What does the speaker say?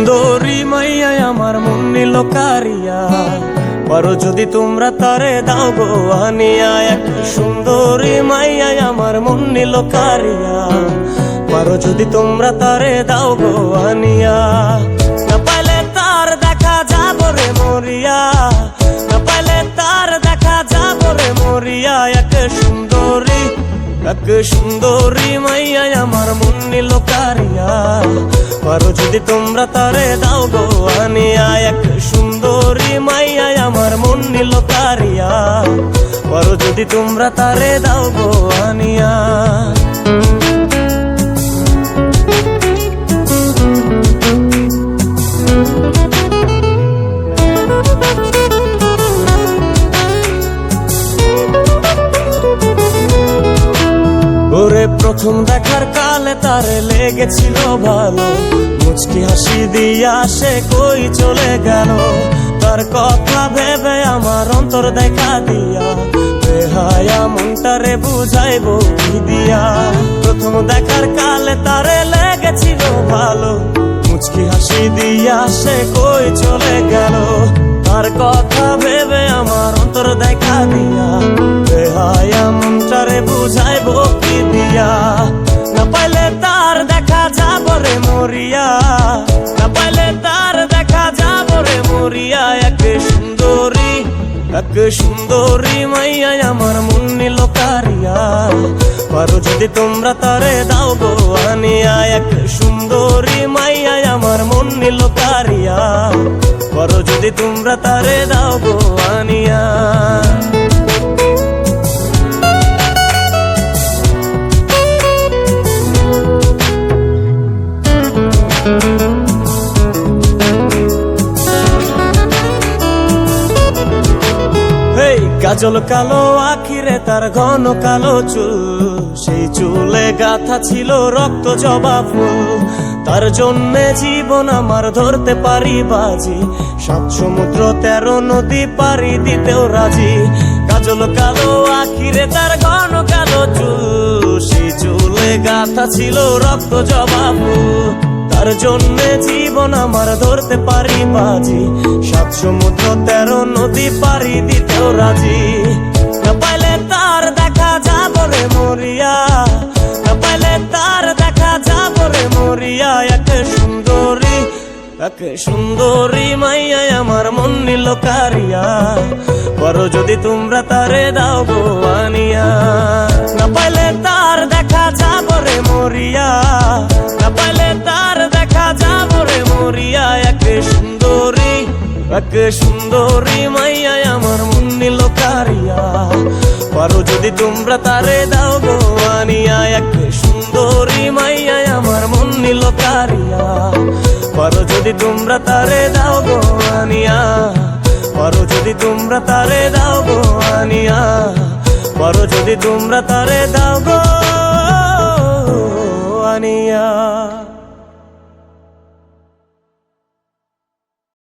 সুন্দরী মাইয়া আমার মন নিল কারিয়া, পারো যদি তোমরা তারে দাও গো আনিয়া। এক সুন্দরী মাইয়া আমার মন নিল কারিয়া, পারো যদি তোমরা তারে দাও গো আনিয়া। না পাইলে তার দেখা যাব রে মরিয়া, না পাইলে তার দেখা যাব রে মরিয়া। এক সুন্দরী মাইয়া আমার মন নিল কারিয়া, পারো যদি তোমরা তারে দাও গো আনিয়া। এক সুন্দরী মাইয়া আমার মন নিল কারিয়া, পারো যদি তোমরা তারে দাও গো আনিয়া। ওরে প্রথম দেখার কালে তারে লেগেছিল ভালো, মুচকি হাসি দিয়া সে কই চলে গেল। তার কথা ভেবে আমার অন্তর দেখা দিয়া, বেহায়া মনটারে বুঝাইবো কি দিয়া। প্রথম দেখার কালে তারে লেগেছিল ভালো, মুচকি হাসি দিয়া সে কই চলে গেল। তার কথা ভেবে আমার অন্তর দেখা দিয়া, বেহায়া মনটারে বুঝাইবো কি দিয়া। না পাইলে তার দেখা যাব রে মরিয়া, না পাইলে তার দেখা যাব রে মরিয়া। এক সুন্দরী মাইয়া আমার মন নিল কারিয়া, পারো যদি তোমরা তারে দাও গো আনিয়া। এক সুন্দরী মাইয়া আমার মন নিল কারিয়া, পারো যদি তোমরা তারে দাও গো আনিয়া। কাজল কালো আখিরে তার ঘন কালো চুল, সেই চুলে গাথা ছিল রক্ত জবা ফুল। তার জন্যে জীবন আমার ধরতে পারি বাজি, 7 সমুদ্র 13 নদী পারি দিতেও রাজি। কাজল কালো আখিরে তার ঘন কালো চুল, সেই চুলে গাথা ছিল রক্ত জবা ফুল। তার জন্যে জীবন আমার ধরতে পারি বাজি, 7 সমুদ্র 13 নদী পারি দিতেও রাজি। না পাইলে তার দেখা যাব রে মরিয়া, না পাইলে তার দেখা যাব রে মরিয়া। এক সুন্দরী মাইয়া আমার মন নিল কারিয়া, পারো যদি তোমরা তারে দাও গো আনিয়া। না পাইলে তার দেখা যাব রে মরিয়া, না পাইলে তার দেখা যাব রে মরিয়া। এক সুন্দরী মাইয়া আমার মন নিল কারিয়া, পারো যদি তোমরা তারে দাও গো আনিয়া। এক সুন্দরী মাইয়া আমার মন নিল কারিয়া, পারো যদি তোমরা তারে দাও গো আনিয়া। পারো যদি তোমরা তারে দাও গো আনিয়া, পারো যদি তোমরা তারে দাও গো আনিয়া।